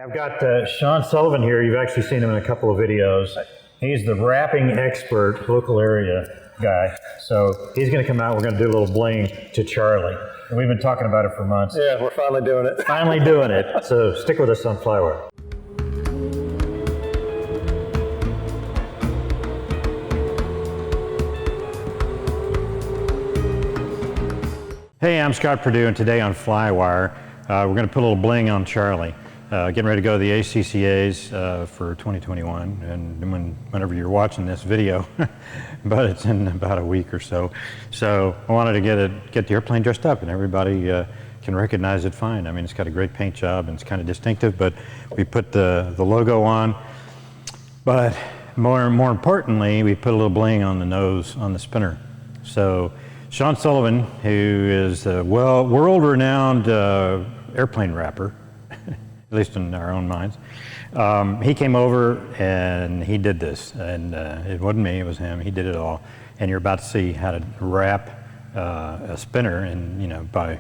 I've got Sean Sullivan here. You've actually seen him in a couple of videos. He's the wrapping expert, local area guy. So he's going to come out. We're going to do a little bling to Charlie. And we've been talking about it for months. Yeah, we're finally doing it. Finally doing it. So stick with us on Flywire. Hey, I'm Scott Perdue, and today on Flywire, we're going to put a little bling on Charlie. Getting ready to go to the ACCAs for 2021, and whenever you're watching this video, but it's in about a week or so. So I wanted to get the airplane dressed up, and everybody can recognize it fine. I mean, it's got a great paint job, and it's kind of distinctive, but we put the logo on. But more importantly, we put a little bling on the nose, on the spinner. So Sean Sullivan, who is a world-renowned airplane wrapper, at least in our own minds, he came over and he did this. And it wasn't me, it was him. He did it all. And you're about to see how to wrap a spinner, and by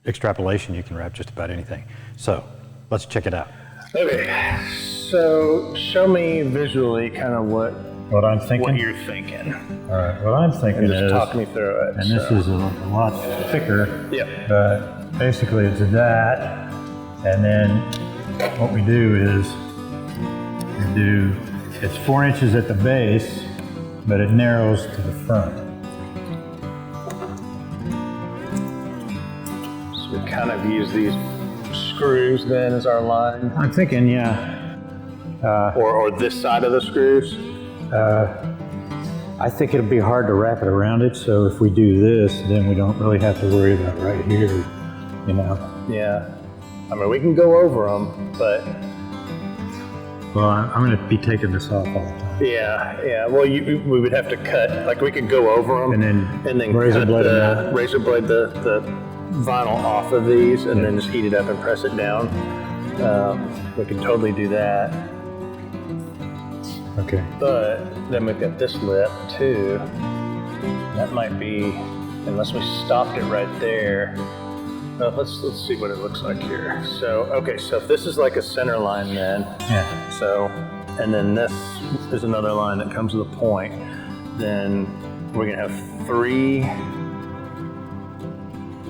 extrapolation, you can wrap just about anything. So let's check it out. Okay, so show me visually kind of what I'm thinking. What you're thinking. All right, what I'm thinking and is, just talk me through it. and this is a lot thicker. Yep. But basically it's that, and then what we do is it's 4 inches at the base, but it narrows to the front. So we kind of use these screws then as our line. I'm thinking, yeah. Or this side of the screws. I think it'll be hard to wrap it around it, so if we do this, then we don't really have to worry about right here, Yeah. I mean, we can go over them, but... Well, I'm going to be taking this off all the time. Yeah. Well, we would have to cut, like we could go over them and then razor blade the vinyl off of these, and then just heat it up and press it down. We could totally do that. Okay. But then we've got this lip too. That might be, unless we stopped it right there. Let's see what it looks like here. So, okay, so if this is like a center line then. Yeah. So, and then this is another line that comes to the point. Then we're gonna have 3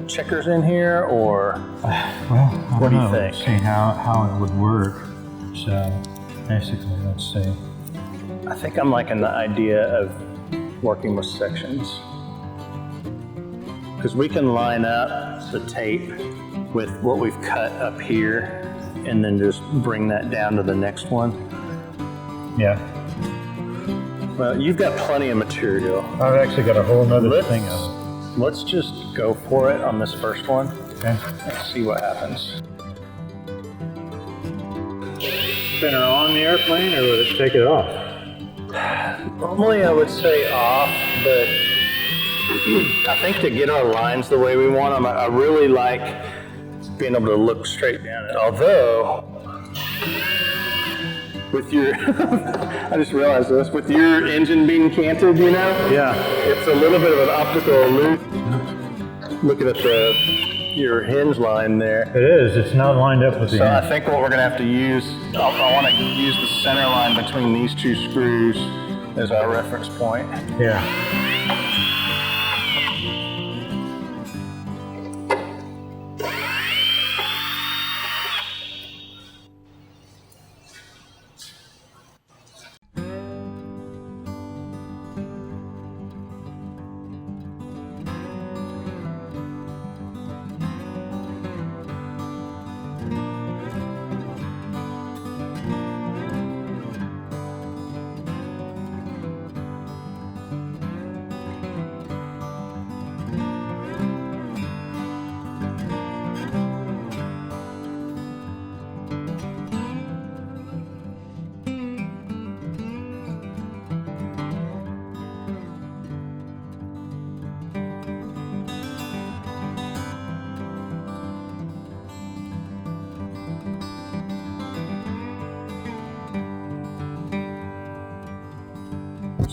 checkers in here, or well, what do you think? Let's see how it would work. So basically, let's see. I think I'm liking the idea of working with sections, because we can line up the tape with what we've cut up here and then just bring that down to the next one. Yeah. Well, you've got plenty of material. I've actually got a whole nother thing of it. Let's just go for it on this first one. Okay. Let's see what happens. Spinner on the airplane, or would it take it off? Normally I would say off, but I think to get our lines the way we want them, I really like being able to look straight down it. Although, with your, I just realized this, with your engine being canted, Yeah. it's a little bit of an optical illusion. Looking at your hinge line there. It is. It's not lined up with the So hinge. I think what we're going to have to use, I want to use the center line between these 2 screws as our reference point. Yeah.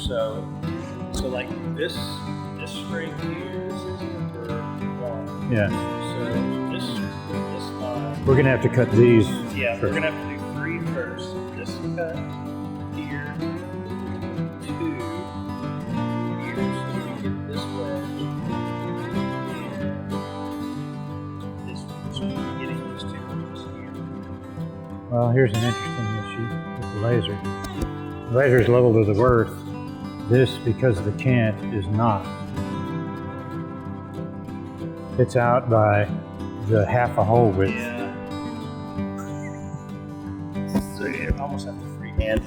So like this straight here is number 1. Yeah. So this line We're gonna have to cut these. Yeah, first. we're gonna have to do 3 first. This cut here, 2 here, so we can get this wedge, and this one. So we're getting these 2 wedges here. Well, here's an interesting issue with the laser. The laser is level to the earth. This, because of the cant, is not. It's out by the half a hole width. Yeah. So you almost have to freehand it.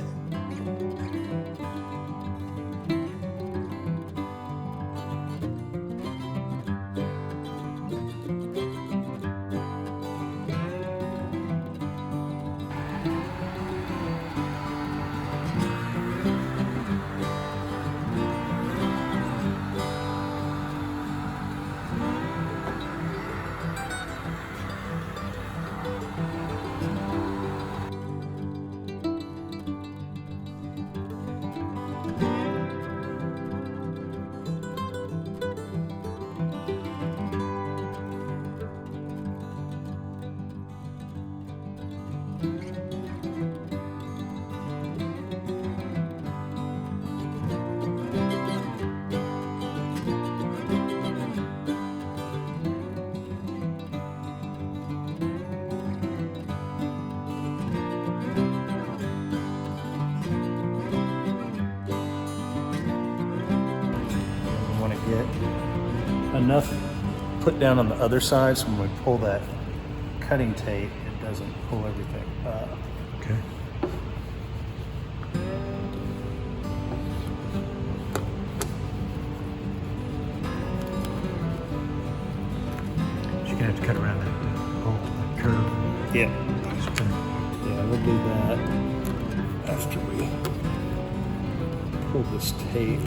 Enough put down on the other side so when we pull that cutting tape, it doesn't pull everything up. Okay. You're gonna have to cut around that hole, that curve. Yeah. Yeah, we'll do that after we pull this tape.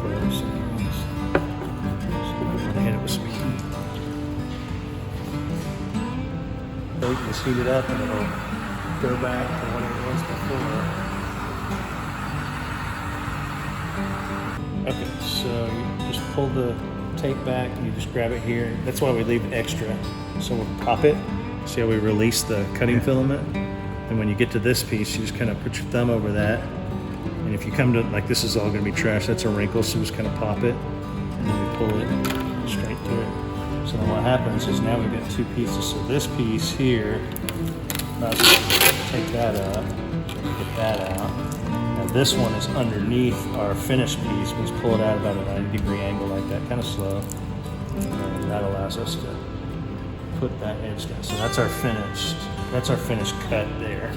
Close. So we're gonna hit it with some heat. Bait is heated up and it'll go back to what it was before. Okay, so you just pull the tape back and you just grab it here. That's why we leave it extra. So we'll pop it. See how we release the cutting filament? And when you get to this piece, you just kind of put your thumb over that. And if you come to, like, this is all going to be trash, that's a wrinkle, so just kind of pop it, and then we pull it straight through it. So then what happens is now we've got 2 pieces. So this piece here, let's take that up, get that out. Now this one is underneath our finished piece. We just pull it out about a 90-degree angle like that, kind of slow. And that allows us to put that edge down. So that's our finished cut there.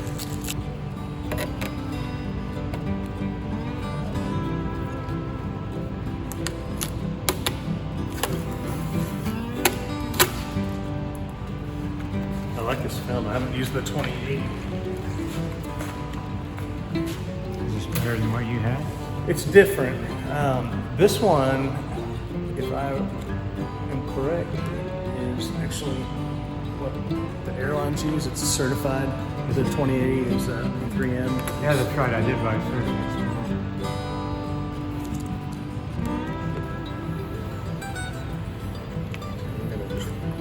I like this film. I haven't used the 28. Is this better than what you had? It's different. This one, if I am correct, is actually what the airlines use. It's certified. Is it 2080? Is that 3M? Yeah, that's right. I did buy certificates.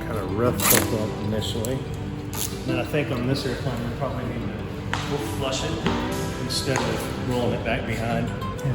Kind of rough stuff up initially. And I think on this airplane we probably need to we'll flush it instead of rolling it back behind. Yeah.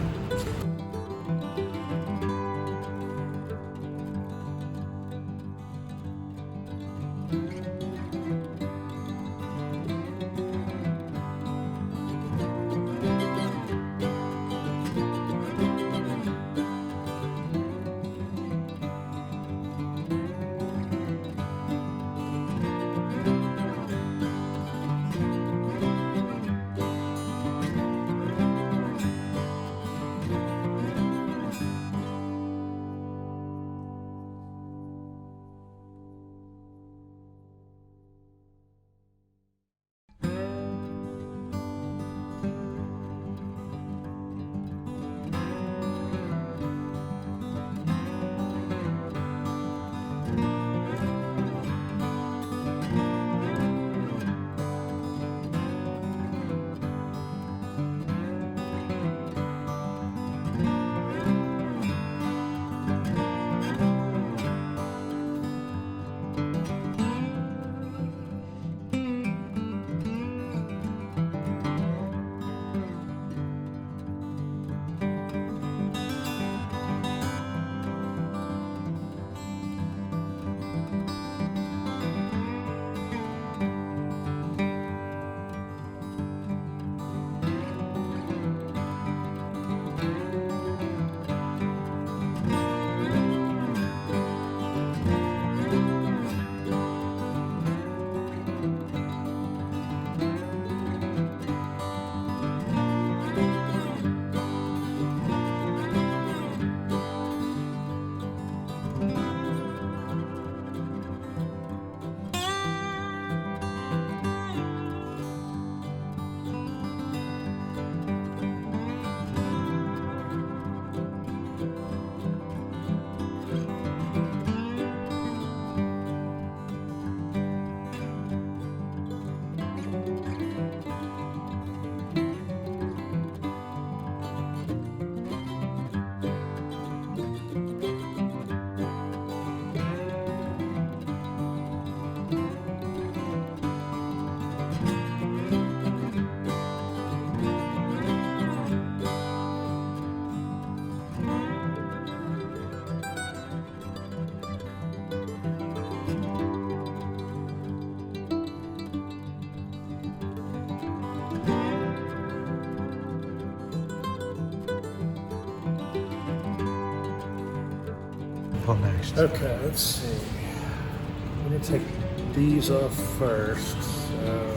pull next? Okay, let's see. I'm going to take these off first. So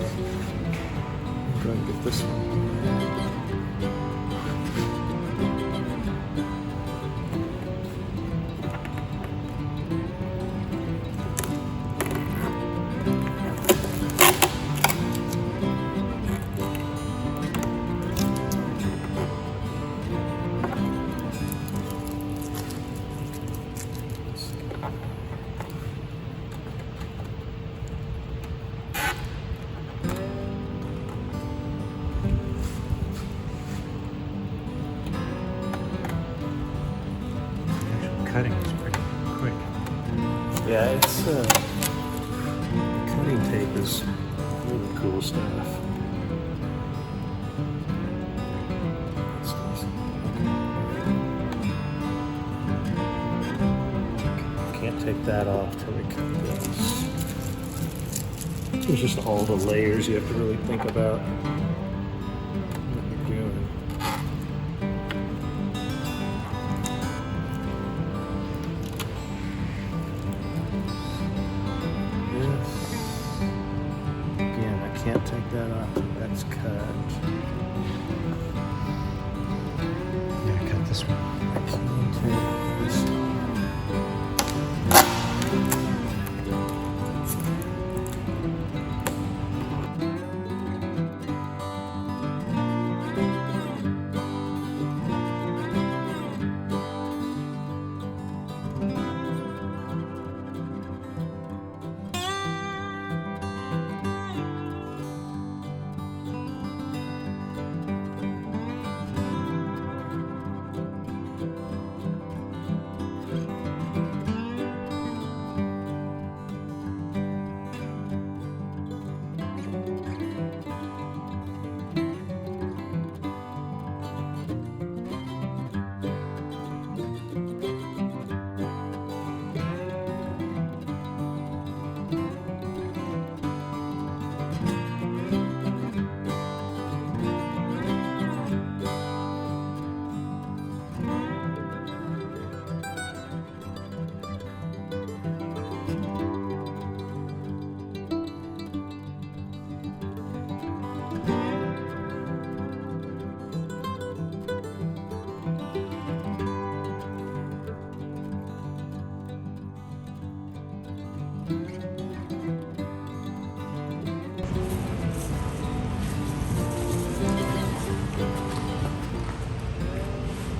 I'm going to get this one. Cutting is pretty quick. Yeah, it's cutting tape is really cool stuff. Can't take that off till we cut this. It's just all the layers you have to really think about what you're doing. Again, I can't take that off. That's cut. Yeah, cut this one. I can't take this off.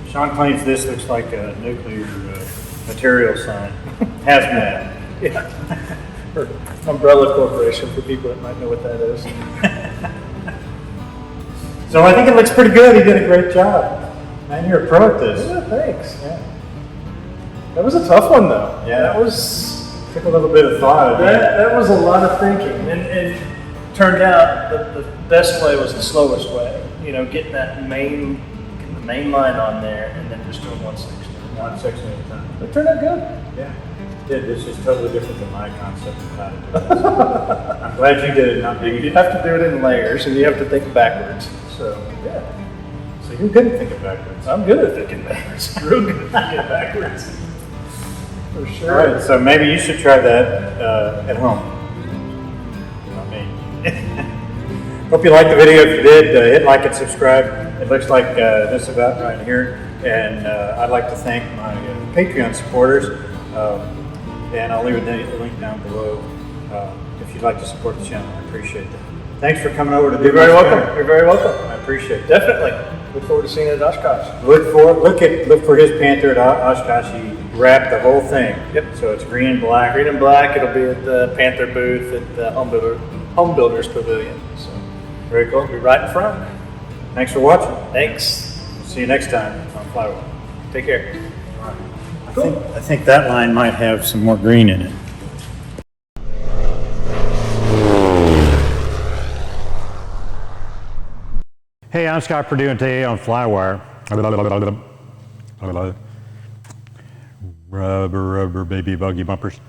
Sean claims this looks like a nuclear material sign. Hazmat. Yeah. Or Umbrella Corporation for people that might know what that is. So I think it looks pretty good. He did a great job. Man, you're a pro at this. Yeah, thanks. Yeah. That was a tough one though. Yeah. That was Took a little bit of thought. that was a lot of thinking, and turned out the best way was the slowest way. You know, getting the main line on there, and then just doing 1/6. 1/6 at a time. It turned out good. Yeah. It did. This is totally different than my concept of how to do it. I'm glad you did it, not me. You have to do it in layers, and you have to think backwards. So yeah, So you're good at thinking backwards. I'm good at thinking backwards. Real good at thinking backwards. For sure. All right, so maybe you should try that at home. Not me. Hope you liked the video. If you did, hit like and subscribe. It looks like this about right here. And I'd like to thank my Patreon supporters. And I'll leave a link down below if you'd like to support the channel. I appreciate that. Thanks for coming over to do You're very my welcome. show. You're very welcome. I appreciate it. Definitely. Look forward to seeing it at Oshkosh. Look for his Panther at Oshkosh. He wrapped the whole thing. Yep. So it's green and black. Green and black. It'll be at the Panther booth at the Home Builders Pavilion. So Very cool. we'll be right in front. Thanks for watching. Thanks. See you next time on Flywire. Take care. I think that line might have some more green in it. Hey, I'm Scott Perdue, and today on Flywire. Rubber, baby buggy bumpers.